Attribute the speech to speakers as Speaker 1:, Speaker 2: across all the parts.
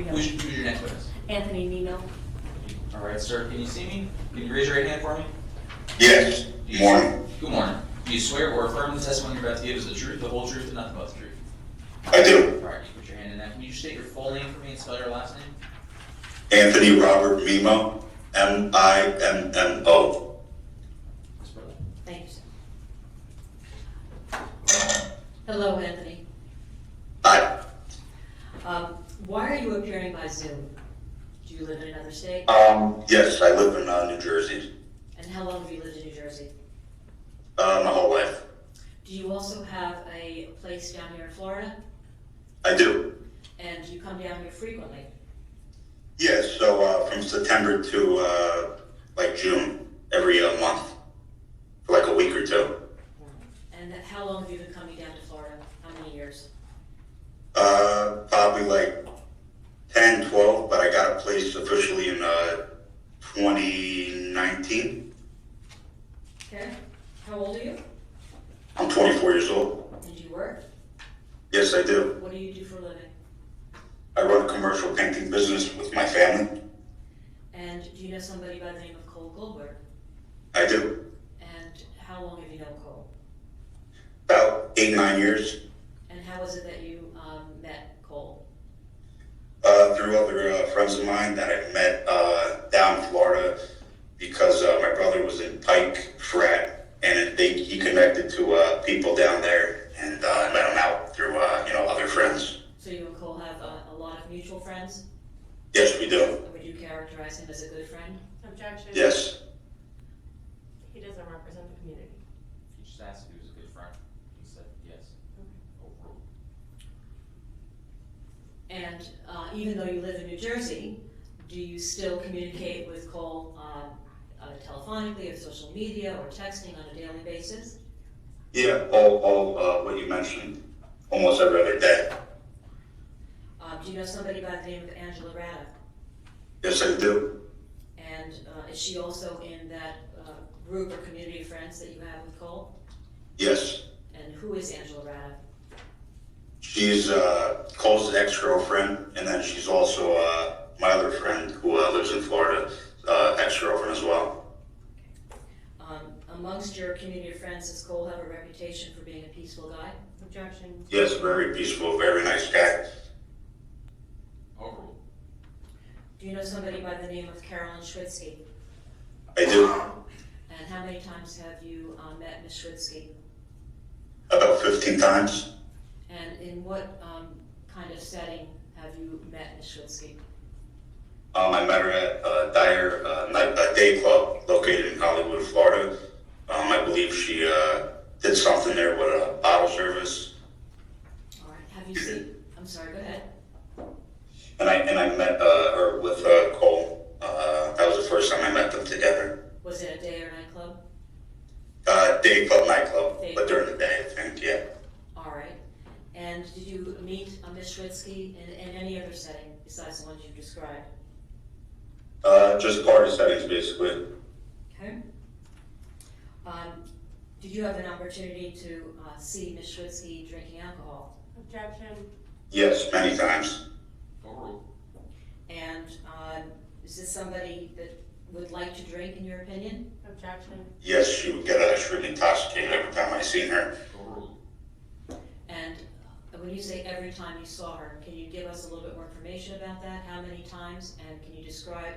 Speaker 1: Who's your next witness?
Speaker 2: Anthony Mimmo.
Speaker 1: All right, sir. Can you see me? Can you raise your right hand for me?
Speaker 3: Yes. Good morning.
Speaker 1: Good morning. Do you swear or affirm the testimony you're about to give is the truth, the whole truth, and nothing but the truth?
Speaker 3: I do.
Speaker 1: All right, you put your hand in that. Can you just state your full name for me and spell your last name?
Speaker 3: Anthony Robert Mimmo, Mimmo.
Speaker 1: Ms. Brother.
Speaker 2: Thank you, sir. Hello, Anthony.
Speaker 3: Hi.
Speaker 2: Why are you appearing by Zoom? Do you live in another state?
Speaker 3: Yes, I live in New Jersey.
Speaker 2: And how long have you lived in New Jersey?
Speaker 3: My whole life.
Speaker 2: Do you also have a place down here in Florida?
Speaker 3: I do.
Speaker 2: And do you come down here frequently?
Speaker 3: Yes, so from September to like June, every month, for like a week or two.
Speaker 2: And how long have you been coming down to Florida? How many years?
Speaker 3: Probably like 10, 12, but I got a place officially in 2019.
Speaker 2: Okay. How old are you?
Speaker 3: I'm 24 years old.
Speaker 2: And do you work?
Speaker 3: Yes, I do.
Speaker 2: What do you do for a living?
Speaker 3: I run a commercial painting business with my family.
Speaker 2: And do you know somebody by the name of Cole Goldberg?
Speaker 3: I do.
Speaker 2: And how long have you known Cole?
Speaker 3: About 8, 9 years.
Speaker 2: And how was it that you met Cole?
Speaker 3: Through other friends of mine that I met down in Florida, because my brother was in Pike Frat, and he connected to people down there, and I met him out through other friends.
Speaker 2: So you and Cole have a lot of mutual friends?
Speaker 3: Yes, we do.
Speaker 2: And would you characterize him as a good friend?
Speaker 4: Objection.
Speaker 3: Yes.
Speaker 4: He doesn't represent the community.
Speaker 1: You just asked if he was a good friend. He said yes. Overruled.
Speaker 2: And even though you live in New Jersey, do you still communicate with Cole telephonically or social media or texting on a daily basis?
Speaker 3: Yeah, all what you mentioned, almost every other day.
Speaker 2: Do you know somebody by the name of Angela Rada?
Speaker 3: Yes, I do.
Speaker 2: And is she also in that group or community of friends that you have with Cole?
Speaker 3: Yes.
Speaker 2: And who is Angela Rada?
Speaker 3: She's Cole's ex-girlfriend, and then she's also my other friend who lives in Florida, ex-girlfriend as well.
Speaker 2: Amongst your community of friends, does Cole have a reputation for being a peaceful guy?
Speaker 4: Objection.
Speaker 3: Yes, very peaceful, very nice guy.
Speaker 1: Overruled.
Speaker 2: Do you know somebody by the name of Caroline Schwitzsky?
Speaker 3: I do.
Speaker 2: And how many times have you met Ms. Schwitzsky?
Speaker 3: About 15 times.
Speaker 2: And in what kind of setting have you met Ms. Schwitzsky?
Speaker 3: I met her at a day club located in Hollywood, Florida. I believe she did something there with a bottle service.
Speaker 2: All right. Have you seen? I'm sorry. Go ahead.
Speaker 3: And I met her with Cole. That was the first time I met them together.
Speaker 2: Was it a day or nightclub?
Speaker 3: Day club, nightclub,
Speaker 2: Day
Speaker 3: but
Speaker 2: club.
Speaker 3: during the day, I think, yeah.
Speaker 2: All right. And did you meet Ms. Schwitzsky in any other setting besides the ones you described?
Speaker 3: Just party settings, basically.
Speaker 2: Okay. Did you have an opportunity to see Ms. Schwitzsky drinking alcohol?
Speaker 4: Objection.
Speaker 3: Yes, many times.
Speaker 1: Overruled.
Speaker 2: And is this somebody that would like to drink, in your opinion?
Speaker 4: Objection.
Speaker 3: Yes, she would get extremely intoxicated every time I seen her.
Speaker 1: Overruled.
Speaker 2: And when you say every time you saw her, can you give us a little bit more information about that? How many times? And can you describe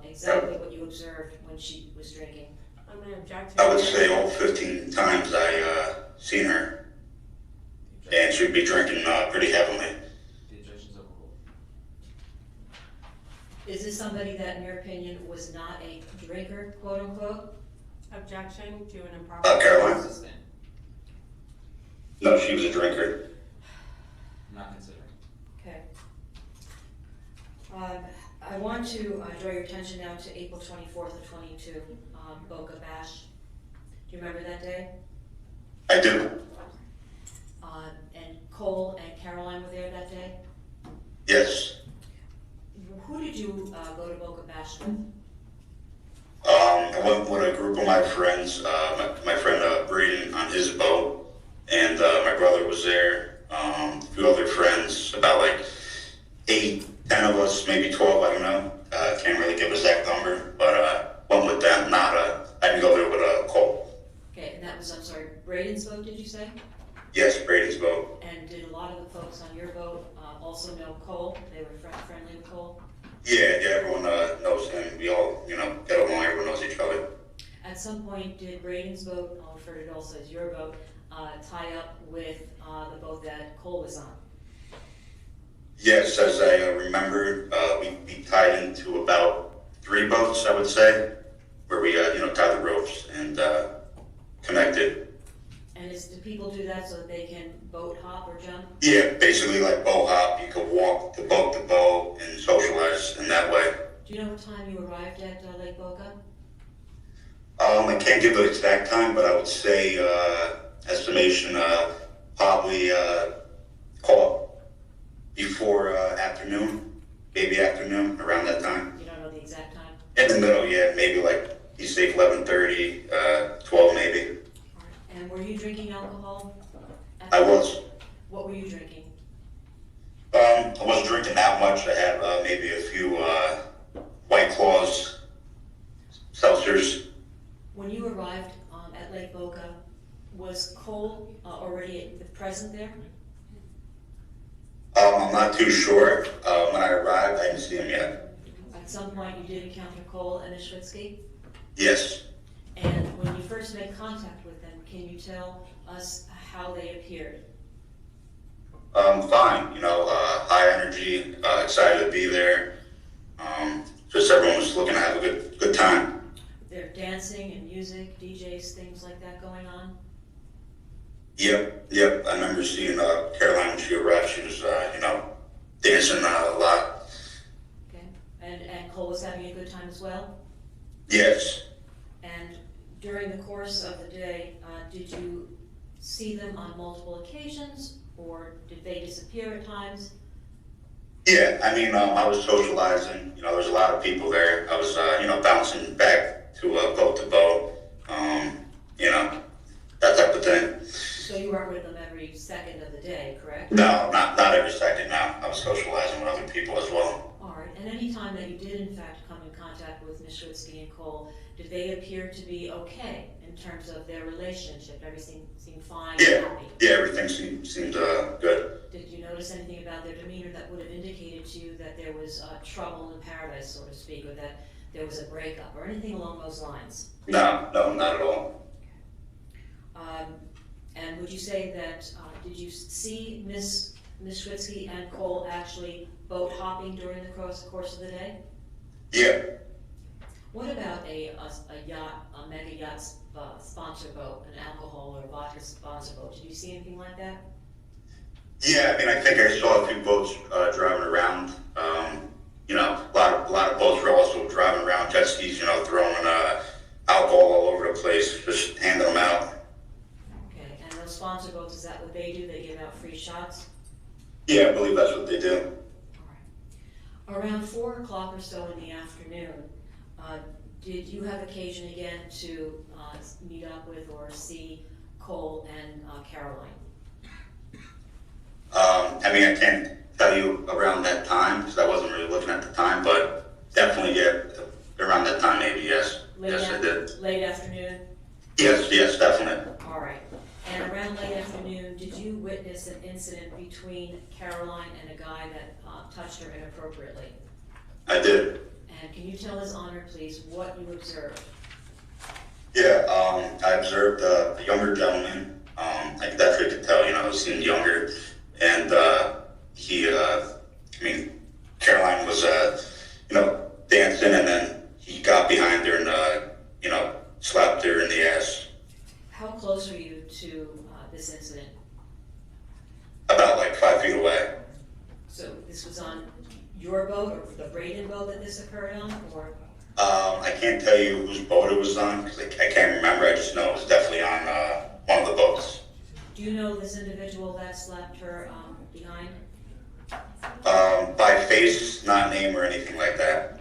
Speaker 2: exactly what you observed when she was drinking?
Speaker 4: I'm going to object.
Speaker 3: I would say all 15 times I seen her, and she'd be drinking pretty heavily.
Speaker 1: The objection's overruled.
Speaker 2: Is this somebody that, in your opinion, was not a drinker, quote unquote?
Speaker 4: Objection to an improper.
Speaker 3: Caroline?
Speaker 1: Sustain.
Speaker 3: No, she was a drinker.
Speaker 1: Not considering.
Speaker 2: Okay. I want to draw your attention now to April 24th of 22, Boca Bash. Do you remember that day?
Speaker 3: I do.
Speaker 2: And Cole and Caroline were there that day?
Speaker 3: Yes.
Speaker 2: Who did you go to Boca Bash with?
Speaker 3: I went with a group of my friends, my friend Braden on his boat, and my brother was there, a few other friends, about like 8, 10
Speaker 2: was on your boat, also know Cole? They were friendly with Cole?
Speaker 3: Yeah, everyone knows him. We all, get along. Everyone knows each other.
Speaker 2: At some point, did Braden's boat, I'll refer to it also as your boat, tie up with the boat that Cole was on?
Speaker 3: Yes, as I remember, we tied into about 3 boats, I would say, where we, tied the ropes and connected.
Speaker 2: And do people do that so that they can boat hop or jump?
Speaker 3: Yeah, basically like boat hop. You could walk the boat to boat and socialize in that way.
Speaker 2: Do you know what time you arrived at Lake Boca?
Speaker 3: I can't give an exact time, but I would say estimation probably call before afternoon, maybe afternoon, around that time.
Speaker 2: You don't know the exact time?
Speaker 3: In the middle, yeah, maybe like be safe 11:30, 12 maybe.
Speaker 2: All right. And were you drinking alcohol?
Speaker 3: I was.
Speaker 2: What were you drinking?
Speaker 3: I wasn't drinking that much. I had maybe a few White Claws, seltzers.
Speaker 2: When you arrived at Lake Boca, was Cole already present there?
Speaker 3: I'm not too sure. When I arrived, I didn't see him yet.
Speaker 2: At some point, you did encounter Cole and Ms. Schwitzsky?
Speaker 3: Yes.
Speaker 2: And when you first made contact with them, can you tell us how they appeared?
Speaker 3: Fine. High energy, excited to be there. Just everyone was looking to have a good time.
Speaker 2: There dancing and music, DJs, things like that going on?
Speaker 3: Yep. I remember seeing Caroline when she arrived. She was, dancing a lot.
Speaker 2: Okay. And Cole was having a good time as well?
Speaker 3: Yes.
Speaker 2: And during the course of the day, did you see them on multiple occasions, or did they disappear at times?
Speaker 3: Yeah, I was socializing. There was a lot of people there. I was, bouncing back to boat, that type of thing.
Speaker 2: So you weren't with them every second of the day, correct?
Speaker 3: No, not every second. No, I was socializing with other people as well.
Speaker 2: All right. And any time that you did, in fact, come in contact with Ms. Schwitzsky and Cole, did they appear to be okay in terms of their relationship? Everything seemed fine and happy?
Speaker 3: Yeah, everything seemed good.
Speaker 2: Did you notice anything about their demeanor that would have indicated to you that there was trouble in paradise, so to speak, or that there was a breakup, or anything along those lines?
Speaker 3: No, not at all.
Speaker 2: And would you say that, did you see Ms. Schwitzsky and Cole actually boat hopping during the course of the day?
Speaker 3: Yeah.
Speaker 2: What about a yacht, a mega yacht sponsor boat, an alcohol or vodka sponsor boat? Did you see anything like that?
Speaker 3: Yeah, I think I saw a few boats driving around. A lot of boats were also driving around, jet skis, throwing alcohol all over the place, just handing them out.
Speaker 2: Okay, and those sponsor boats, is that what they do? They give out free shots?
Speaker 3: Yeah, I believe that's what they do.
Speaker 2: All right. Around 4 o'clock or so in the afternoon, did you have occasion again to meet up with or see Cole and Caroline?
Speaker 3: I can't tell you around that time because I wasn't really looking at the time, but definitely, around that time, maybe, yes. I did.
Speaker 2: Late afternoon?
Speaker 3: Yes, definitely.
Speaker 2: All right. And around late afternoon, did you witness an incident between Caroline and a guy that touched her inappropriately?
Speaker 3: I did.
Speaker 2: And can you tell His Honor, please, what you observed?
Speaker 3: Yeah, I observed a younger gentleman. I definitely could tell, he seemed younger. And Caroline was, dancing, and then he got behind her and, slapped her in the ass.
Speaker 2: How close were you to this incident?
Speaker 3: About like 5 feet away.
Speaker 2: So this was on your boat or the Braden boat that this occurred on, or?
Speaker 3: I can't tell you whose boat it was on because I can't remember. I just know it was definitely on one of the boats.
Speaker 2: Do you know this individual that slapped her behind?
Speaker 3: By face, not name or anything like that.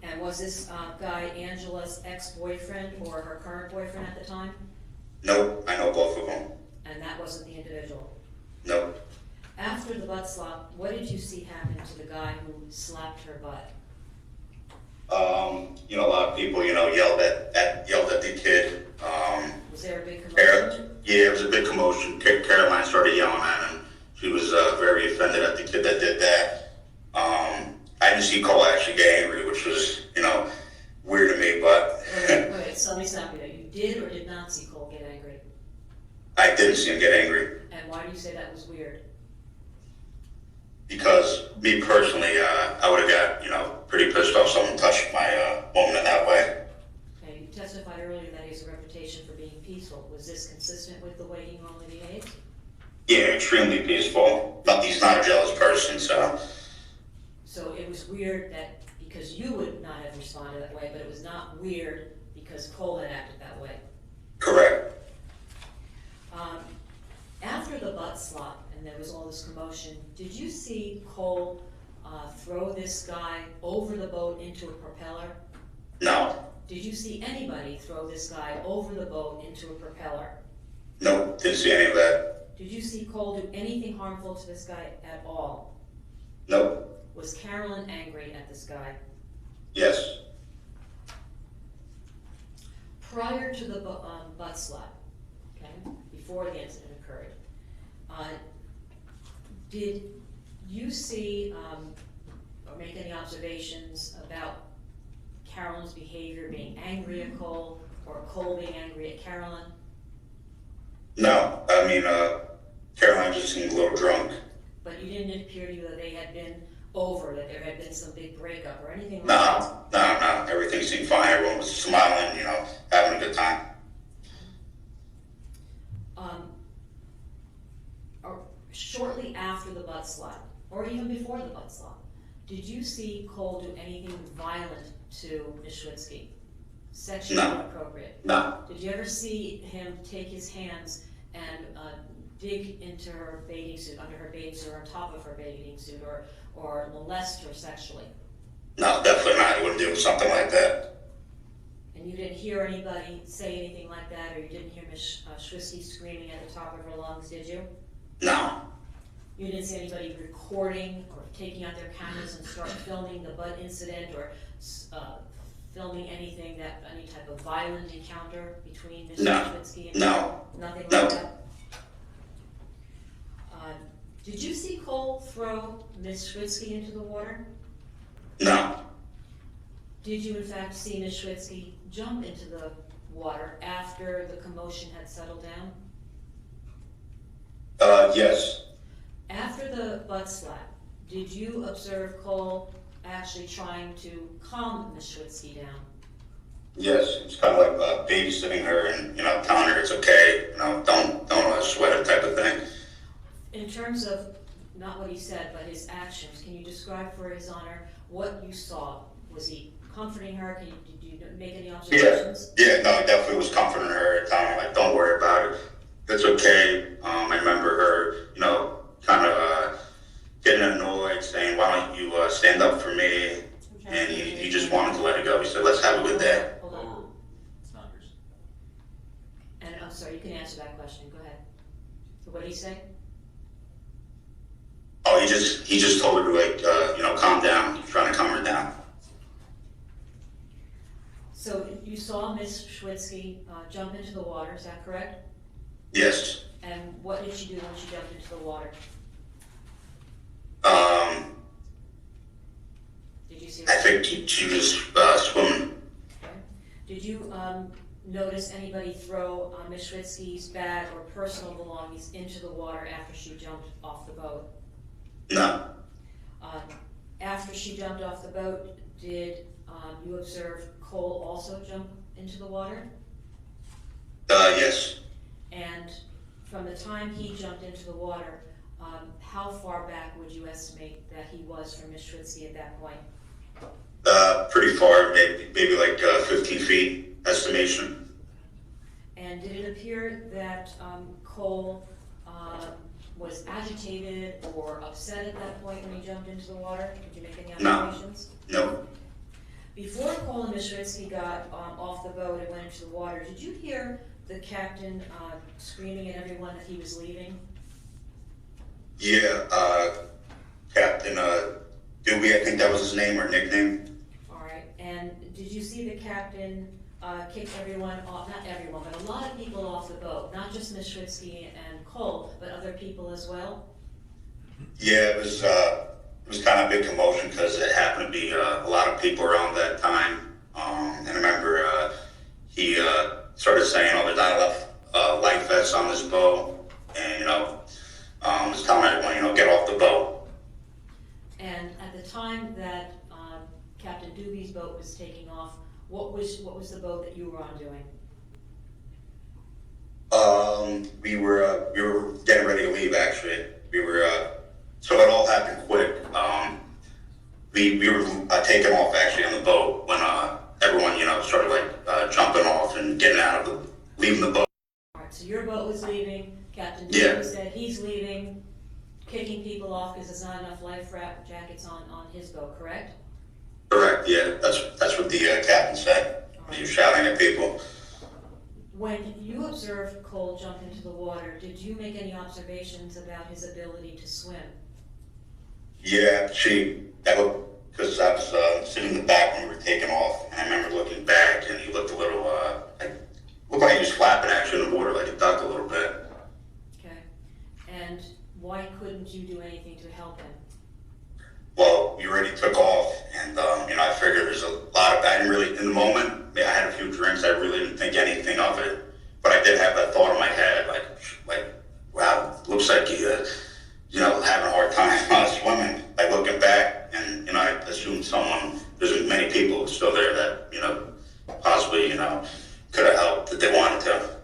Speaker 2: And was this guy Angela's ex-boyfriend or her current boyfriend at the time?
Speaker 3: Nope, I know both of them.
Speaker 2: And that wasn't the individual?
Speaker 3: Nope.
Speaker 2: After the butt slap, what did you see happen to the guy who slapped her butt?
Speaker 3: A lot of people, yelled at the kid.
Speaker 2: Was there a big commotion?
Speaker 3: Yeah, it was a big commotion. Caroline started yelling at him. She was very offended at the kid that did that. I didn't see Cole actually get angry, which was, weird to me, but
Speaker 2: Wait, so let me stop you there. You did or did not see Cole get angry?
Speaker 3: I didn't see him get angry
Speaker 2: And why do you say that was weird?
Speaker 3: because me personally, I would have got, pretty pissed off if someone touched my woman in that way.
Speaker 2: Okay, you testified earlier that he has a reputation for being peaceful. Was this consistent with the way he normally behaves?
Speaker 3: Yeah, extremely peaceful. But he's not a jealous person, so.
Speaker 2: So it was weird that, because you would not have responded that way, but it was not weird because Cole had acted that way.
Speaker 3: Correct.
Speaker 2: After the butt slap and there was all this commotion, did you see Cole throw this guy over the boat into a propeller?
Speaker 3: No.
Speaker 2: Did you see anybody throw this guy over the boat into a propeller?
Speaker 3: Nope, didn't see any of that.
Speaker 2: Did you see Cole do anything harmful to this guy at all?
Speaker 3: Nope.
Speaker 2: Was Caroline angry at this guy?
Speaker 3: Yes.
Speaker 2: Prior to the butt slap, okay, before the incident occurred, did you see or make any observations about Caroline's behavior, being angry at Cole, or Cole being angry at Caroline?
Speaker 3: No, I mean, Caroline just seemed a little drunk.
Speaker 2: But you didn't appear to you that they had been over, that there had been some big breakup or anything like
Speaker 3: No,
Speaker 2: that?
Speaker 3: no, everything seemed fine. Everyone was smiling, having a good time.
Speaker 2: Or shortly after the butt slap, or even before the butt slap, did you see Cole do anything violent to Ms. Schwitzsky? Sexually
Speaker 3: No.
Speaker 2: inappropriate?
Speaker 3: No,
Speaker 2: Did you ever see him take his hands and dig into her bathing suit, under her bathing suit, or on top of her bathing suit, or molest her sexually?
Speaker 3: no, definitely not. He wouldn't do something like that.
Speaker 2: And you didn't hear anybody say anything like that, or you didn't hear Ms. Schwitzsky screaming at the top of her lungs, did you?
Speaker 3: No,
Speaker 2: You didn't see anybody recording or taking out their cameras and start filming the butt incident, or filming any type of violent encounter between Ms.
Speaker 3: No.
Speaker 2: Schwitzsky and
Speaker 3: No.
Speaker 2: Nothing
Speaker 3: No.
Speaker 2: like that? Did you see Cole throw Ms. Schwitzsky into the water?
Speaker 3: no,
Speaker 2: Did you in fact see Ms. Schwitzsky jump into the water after the commotion had settled down?
Speaker 3: yes,
Speaker 2: After the butt slap, did you observe Cole actually trying to calm Ms. Schwitzsky down?
Speaker 3: yes. It's kind of like babysitting her and, telling her it's okay, don't sweat it type of thing.
Speaker 2: In terms of, not what he said, but his actions, can you describe for his honor what you saw? Was he comforting her? Did you make any observations?
Speaker 3: Yeah, no, he definitely was comforting her, telling her, don't worry about it. It's okay. I remember her, kind of getting annoyed, saying, why don't you stand up for me? And he just wanted to let it go. He said, let's have a good day.
Speaker 2: Hold on.
Speaker 1: Oh, it's not yours.
Speaker 2: And I'm sorry, you can answer that question, go ahead. So what did he say?
Speaker 3: Oh, he just told her to, calm down. He's trying to calm her down.
Speaker 2: So you saw Ms. Schwitzsky jump into the water, is that correct?
Speaker 3: Yes.
Speaker 2: And what did she do when she jumped into the water? Did you see her?
Speaker 3: I think she was swimming.
Speaker 2: Okay. Did you notice anybody throw Ms. Schwitzky's bag or personal belongings into the water after she jumped off the boat?
Speaker 3: No.
Speaker 2: After she jumped off the boat, did you observe Cole also jump into the water?
Speaker 3: Yes.
Speaker 2: And from the time he jumped into the water, how far back would you estimate that he was from Ms. Schwitzky at that point?
Speaker 3: Pretty far, maybe like 15 feet estimation.
Speaker 2: And did it appear that Cole was agitated or upset at that point when he jumped into the water? Did you make any
Speaker 3: No.
Speaker 2: observations?
Speaker 3: No.
Speaker 2: Before Cole and Ms. Schwitzky got off the boat and went into the water, did you hear the captain screaming at everyone that he was leaving?
Speaker 3: Yeah, Captain Dewey, I think that was his name or nickname.
Speaker 2: All right, and did you see the captain kick everyone off, not everyone, but a lot of people off the boat, not just Ms. Schwitzky and Cole, but other people as well?
Speaker 3: Yeah, it was kind of a big commotion because it happened to be a lot of people around that time. And I remember he started saying, "Oh, there's not enough life vests on this boat," and was telling everyone, get off the boat.
Speaker 2: And at the time that Captain Doobie's boat was taking off, what was the boat that you were on doing?
Speaker 3: We were getting ready to leave. Actually, so it all happened quick. We were taking off actually on the boat when everyone started jumping off and leaving the boat.
Speaker 2: All right, so your boat was leaving, Captain
Speaker 3: Yeah.
Speaker 2: Doobie said he's leaving, kicking people off because there's not enough life jackets on his boat, correct?
Speaker 3: Correct. Yeah, that's what the captain said. He was shouting at people.
Speaker 2: When you observed Cole jump into the water, did you make any observations about his ability to swim?
Speaker 3: Yeah, because I was sitting in the back when we were taking off, and I remember looking back, and he looked a little looked like he was flapping actually in the water, like a duck a little bit.
Speaker 2: Okay, and why couldn't you do anything to help him?
Speaker 3: Well, we already took off, and I figured there's a lot of. I didn't really, in the moment, I had a few drinks. I really didn't think anything of it, but I did have that thought in my head, like, wow, looks like he, having a hard time swimming. Like looking back, and I assumed there's many people still there that possibly could have helped if they wanted to.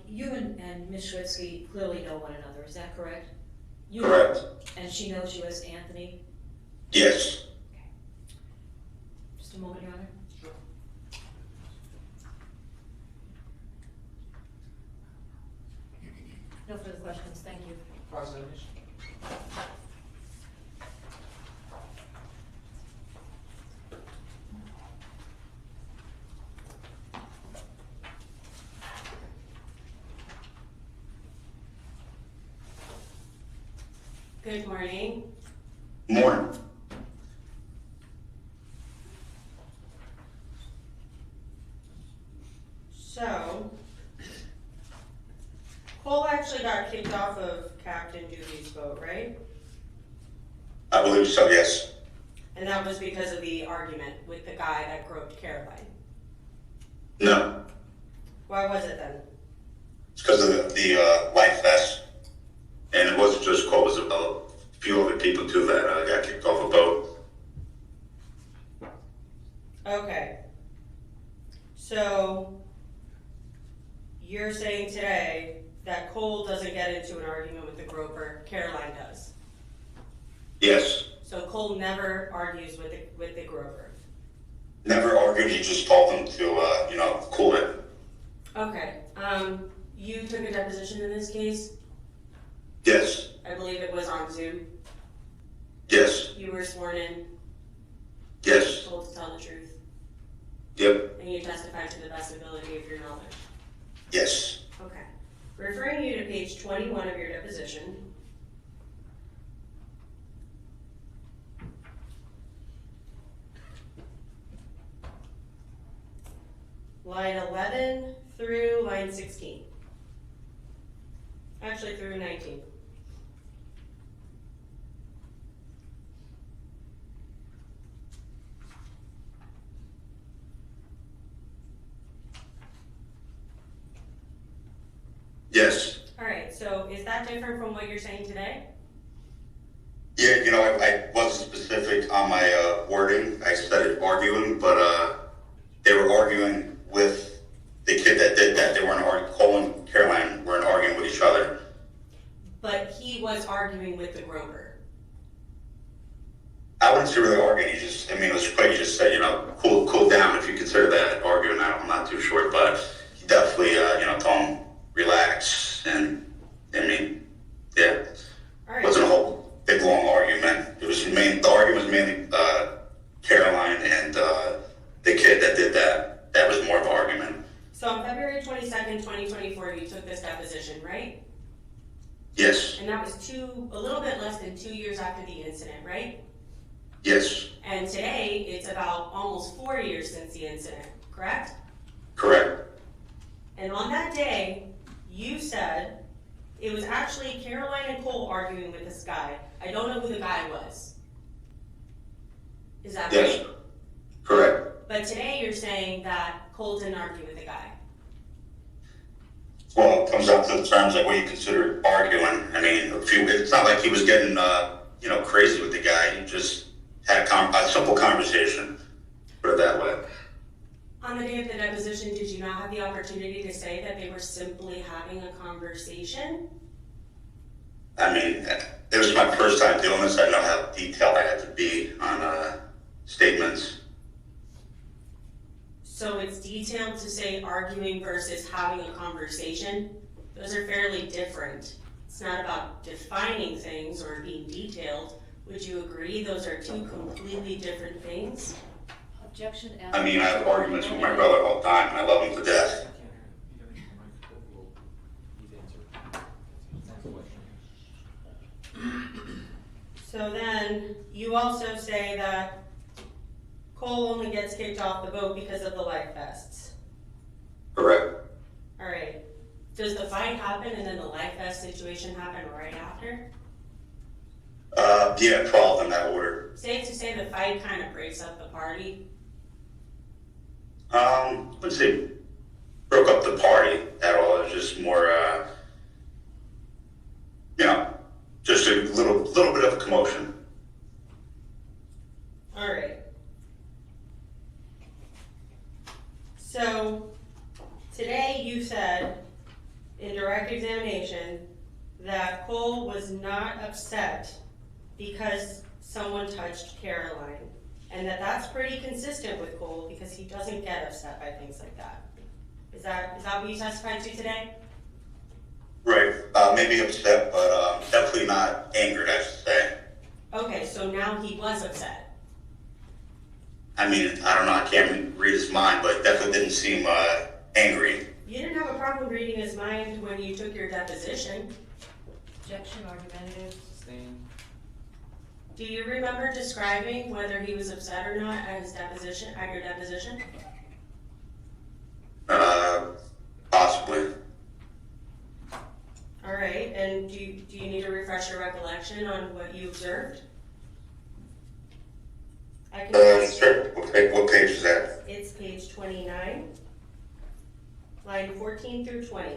Speaker 2: You and Ms. Schwitzsky clearly know one another, is that correct? You
Speaker 3: Correct.
Speaker 2: Know, and she knows you as Anthony?
Speaker 3: Yes.
Speaker 2: Okay. Just a moment, Your Honor.
Speaker 1: Sure.
Speaker 2: No further questions, thank you.
Speaker 1: Cross-examination.
Speaker 4: Good morning.
Speaker 3: Morning.
Speaker 4: So, Cole actually got kicked off of Captain Doobie's boat, right?
Speaker 3: I believe so. Yes.
Speaker 4: And that was because of the argument with the guy that groped Caroline.
Speaker 3: No.
Speaker 4: Why was it then?
Speaker 3: It's because of the life vest, and it wasn't just Cole. It was a few other people too that got kicked off a boat.
Speaker 4: Okay. So, you're saying today that Cole doesn't get into an argument with the groper, Caroline does.
Speaker 3: Yes.
Speaker 4: So Cole never argues with the groper.
Speaker 3: Never argued. He just told them to cool it.
Speaker 4: Okay. You took a deposition in this case.
Speaker 3: Yes.
Speaker 4: I believe it was on Zoom.
Speaker 3: Yes.
Speaker 4: You were sworn in,
Speaker 3: Yes.
Speaker 4: told to tell the truth,
Speaker 3: Yep.
Speaker 4: and you testified to the best ability of your knowledge.
Speaker 3: Yes.
Speaker 4: Okay. Referring you to page 21 of your deposition. Line 11 through line 16. Actually, through 19.
Speaker 3: Yes.
Speaker 4: All right, so is that different from what you're saying today?
Speaker 3: Yeah, I wasn't specific on my wording. I said arguing, but they were arguing with the kid that did that. They weren't arguing. Cole and Caroline weren't arguing with each other.
Speaker 4: But he was arguing with the groper.
Speaker 3: I wouldn't say really arguing. It was quick. He just said, cool down. If you consider that arguing, I'm not too sure, but he definitely, told him relax. And yeah,
Speaker 4: All right.
Speaker 3: it wasn't a whole big long argument. The argument was mainly Caroline and the kid that did that. That was more of an argument.
Speaker 4: So on February 22nd, 2024, you took this deposition, right?
Speaker 3: Yes.
Speaker 4: And that was a little bit less than 2 years after the incident, right?
Speaker 3: Yes.
Speaker 4: And today, it's about almost 4 years since the incident, correct?
Speaker 3: Correct.
Speaker 4: And on that day, you said it was actually Caroline and Cole arguing with this guy. I don't know who the guy was. Is that
Speaker 3: Yes,
Speaker 4: right?
Speaker 3: correct.
Speaker 4: But today you're saying that Cole didn't argue with the guy.
Speaker 3: Well, it comes out to the terms like what you consider arguing. I mean, it's not like he was getting, crazy with the guy. He just had a simple conversation, put it that way.
Speaker 4: On the day of the deposition, did you not have the opportunity to say that they were simply having a conversation?
Speaker 3: I mean, it was my first time doing this. I know how detailed I had to be on statements.
Speaker 4: So it's detailed to say arguing versus having a conversation? Those are fairly different. It's not about defining things or being detailed. Would you agree those are two completely different things?
Speaker 2: Objection.
Speaker 3: I mean, I have arguments with my brother all the time, and I love him to death.
Speaker 4: So then, you also say that Cole only gets kicked off the boat because of the life vests.
Speaker 3: Correct.
Speaker 4: Alright. Does the fight happen and then the life vest situation happen right after?
Speaker 3: Yeah, 12 in that order.
Speaker 4: Safe to say the fight kind of breaks up the party.
Speaker 3: Let's see, broke up the party at all. It was just more, just a little bit of a commotion.
Speaker 4: Alright. So, today you said, in direct examination, that Cole was not upset because someone touched Caroline. And that's pretty consistent with Cole because he doesn't get upset by things like that. Is that what you testified to today?
Speaker 3: Right. Maybe upset, but definitely not angered, I should say.
Speaker 4: Okay, so now he was upset.
Speaker 3: I mean, I don't know, I can't read his mind, but it definitely didn't seem angry.
Speaker 4: You didn't have a problem reading his mind when you took your deposition.
Speaker 2: Objection, argumentative.
Speaker 1: Sustained.
Speaker 4: Do you remember describing whether he was upset or not at his deposition, at your deposition?
Speaker 3: Possibly.
Speaker 4: All right, and do you need to refresh your recollection on what you observed? I can.
Speaker 3: Sure. What page is that?
Speaker 4: It's page 29, line 14 through 20.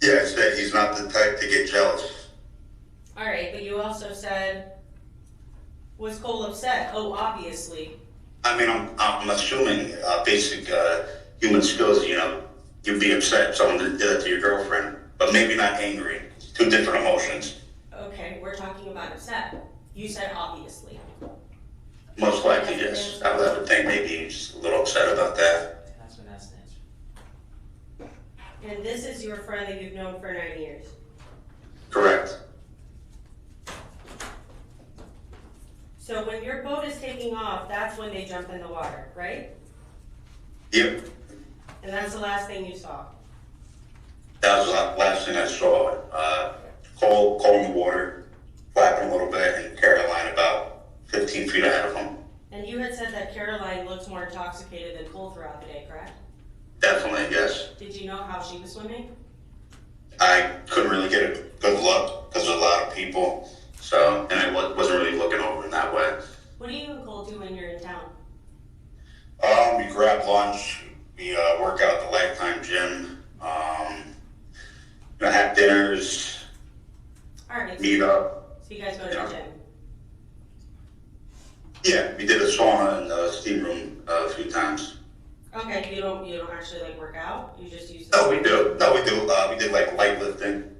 Speaker 3: Yeah, I said he's not the type to get jealous.
Speaker 4: All right, but you also said, was Cole upset? Oh, obviously.
Speaker 3: I mean, I'm assuming basic human skills, you'd be upset if someone did that to your girlfriend, but maybe not angry. It's two different emotions.
Speaker 4: Okay, we're talking about upset. You said obviously.
Speaker 3: Most likely, yes. I would think maybe he's a little upset about that.
Speaker 1: That's been asked and answered.
Speaker 4: And this is your friend that you've known for 9 years.
Speaker 3: Correct.
Speaker 4: So when your boat is taking off, that's when they jump in the water, right?
Speaker 3: Yep.
Speaker 4: And that's the last thing you saw.
Speaker 3: That was the last thing I saw. Cole in the water, flapping a little bit, and Caroline about 15 feet ahead of him.
Speaker 4: And you had said that Caroline looked more intoxicated than Cole throughout the day, correct?
Speaker 3: Definitely, yes.
Speaker 4: Did you know how she was swimming?
Speaker 3: I couldn't really get a good look because there's a lot of people, and I wasn't really looking over in that way.
Speaker 4: What do you and Cole do when you're in town?
Speaker 3: We grab lunch, we work out at the Lifetime gym, have dinners,
Speaker 4: All right.
Speaker 3: meet up.
Speaker 4: So you guys go to the gym.
Speaker 3: Yeah, we did a sauna in the steam room a few times.
Speaker 4: Okay, you don't actually like work out? You just use
Speaker 3: No, we do. We did like light lifting.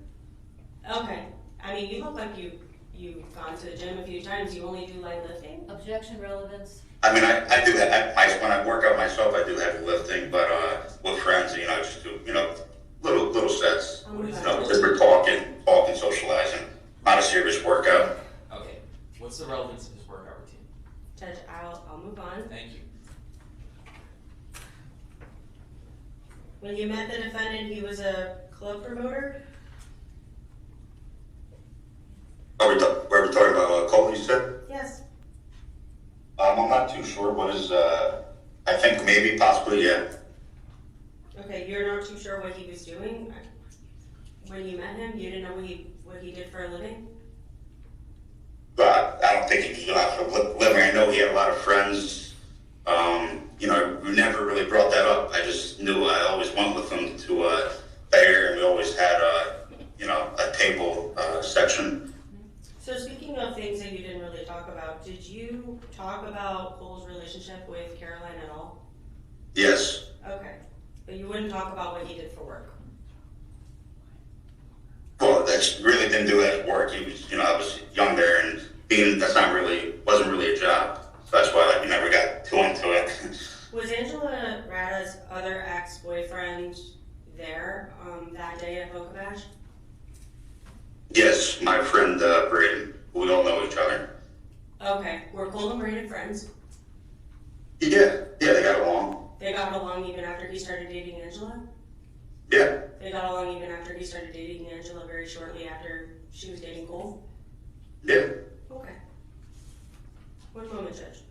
Speaker 4: Okay. I mean, you look like you've gone to the gym a few times. You only do light lifting?
Speaker 2: Objection, relevance.
Speaker 3: I mean, I do that. When I work out myself, I do heavy lifting, but with friends, just do, little sets. Just we're talking, socializing. Not a serious workout.
Speaker 1: Okay, what's the relevance of his workout routine?
Speaker 4: Judge, I'll move on.
Speaker 1: Thank you.
Speaker 4: When you met the defendant, he was a club promoter?
Speaker 3: Were we talking about Cole, you said?
Speaker 4: Yes.
Speaker 3: I'm not too sure what his, I think maybe, possibly, yeah.
Speaker 4: Okay, you're not too sure what he was doing? When you met him, you didn't know what he did for a living?
Speaker 3: But I don't think he was doing that for a living. I know he had a lot of friends. We never really brought that up. I just knew I always went with him to Bayer, and we always had a table section.
Speaker 4: So speaking of things that you didn't really talk about, did you talk about Cole's relationship with Caroline at all?
Speaker 3: Yes.
Speaker 4: Okay, but you wouldn't talk about what he did for work?
Speaker 3: Well, that's really didn't do that work. He was, I was young there, and wasn't really a job. So that's why we never got too into it.
Speaker 4: Was Angela Rada's other ex-boyfriend there that day at Boca Bash?
Speaker 3: Yes, my friend Braden. We all know each other.
Speaker 4: Okay, were Cole and Braden friends?
Speaker 3: Yeah, they got along.
Speaker 4: They got along even after he started dating Angela?
Speaker 3: Yeah.
Speaker 4: They got along even after he started dating Angela very shortly after she was dating Cole?
Speaker 3: Yeah.
Speaker 4: Okay. One moment, Judge.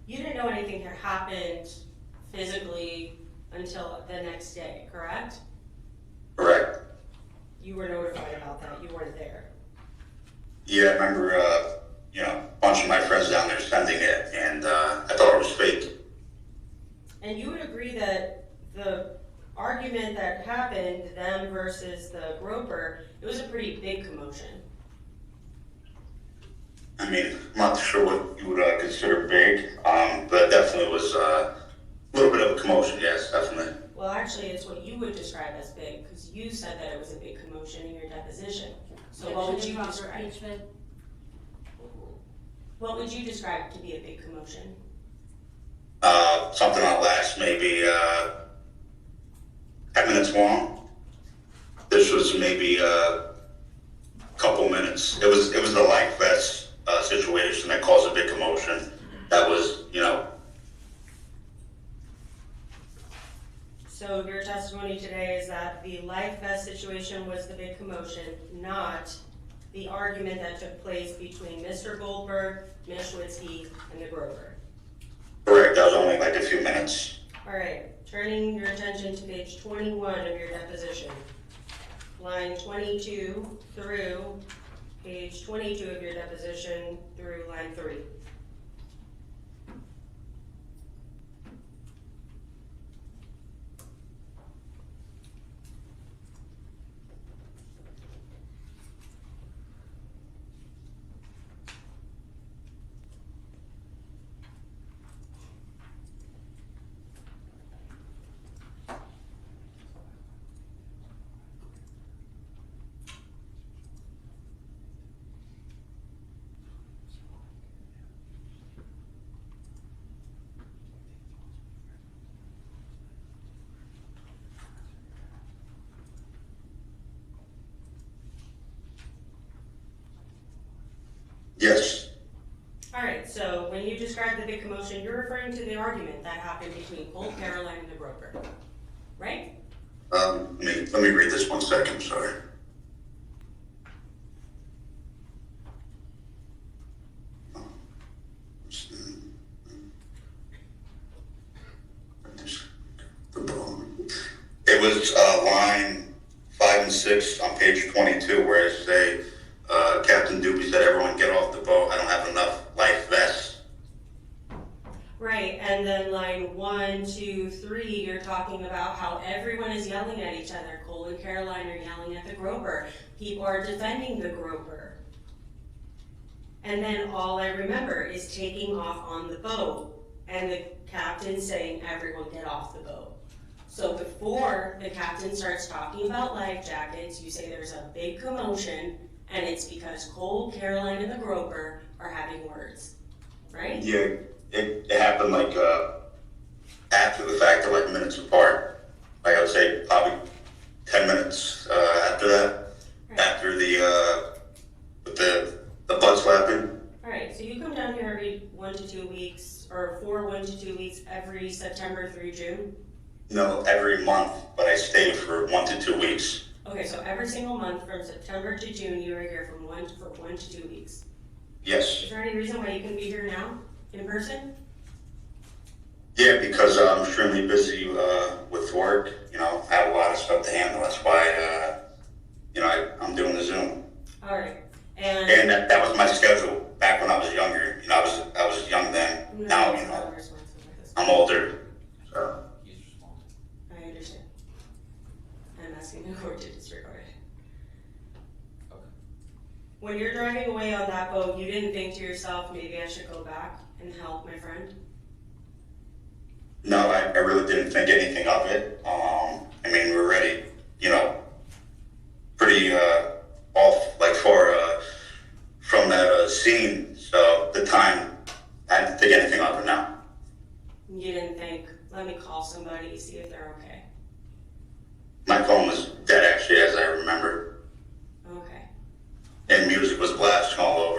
Speaker 4: You didn't know anything had happened physically until the next day, correct?
Speaker 3: Correct.
Speaker 4: You were notified about that, you weren't there.
Speaker 3: Yeah, I remember, a bunch of my friends down there sending it, and I thought it was fake.
Speaker 4: And you would agree that the argument that happened, them versus the groper, it was a pretty big commotion.
Speaker 3: I mean, I'm not sure what you would consider big, but it definitely was a little bit of a commotion, yes, definitely.
Speaker 4: Well, actually, it's what you would describe as big, because you said that it was a big commotion in your deposition. So what would you describe? What would you describe to be a big commotion?
Speaker 3: Something that lasts maybe 10 minutes long. This was maybe a couple minutes. It was the life vest situation that caused a big commotion. That was,
Speaker 4: So your testimony today is that the life vest situation was the big commotion, not the argument that took place between Mr. Goldberg, Ms. Schwitzsky, and the groper.
Speaker 3: Correct, that was only like a few minutes.
Speaker 4: All right, turning your attention to page 21 of your deposition. Line 22 through page 22 of your deposition through line 3.
Speaker 3: Yes.
Speaker 4: All right, so when you describe the big commotion, you're referring to the argument that happened between Cole, Caroline, and the groper, right?
Speaker 3: Let me read this 1 second, sorry. It was line 5 and 6 on page 22, where it say, Captain Doobie said, "Everyone get off the boat. I don't have enough life vests."
Speaker 4: Right, and then line 1, 2, 3, you're talking about how everyone is yelling at each other. Cole and Caroline are yelling at the groper. People are defending the groper. And then all I remember is taking off on the boat and the captain saying, "Everyone get off the boat." So before the captain starts talking about life jackets, you say there's a big commotion, and it's because Cole, Caroline, and the groper are having words, right?
Speaker 3: Yeah, it happened like after the fact, or like minutes apart. like I would say, probably 10 minutes after that,
Speaker 4: Right.
Speaker 3: after with the butt slapping.
Speaker 4: Alright, so you come down here every 1 to 2 weeks, or for 1 to 2 weeks every September through June?
Speaker 3: No, every month, but I stayed for 1 to 2 weeks.
Speaker 4: Okay, so every single month from September to June, you were here for 1 to 2 weeks.
Speaker 3: Yes.
Speaker 4: Is there any reason why you couldn't be here now, in person?
Speaker 3: Yeah, because I'm extremely busy with work. You know, I have a lot of stuff to handle. That's why, I'm doing the Zoom.
Speaker 4: Alright,
Speaker 3: And that was my schedule back when I was younger. You know, I was young then. Now, you know, I'm older. So.
Speaker 1: He's responding.
Speaker 4: I understand. I'm asking the court to disregard it.
Speaker 1: Okay.
Speaker 4: When you're driving away on that boat, you didn't think to yourself, maybe I should go back and help my friend?
Speaker 3: No, I really didn't think anything of it. I mean, we're already, pretty off, like far from that scene. So the time, I didn't think anything of it now.
Speaker 4: You didn't think, let me call somebody, see if they're okay?
Speaker 3: My phone was dead, actually, as I remember.
Speaker 4: Okay.
Speaker 3: And music was blasting all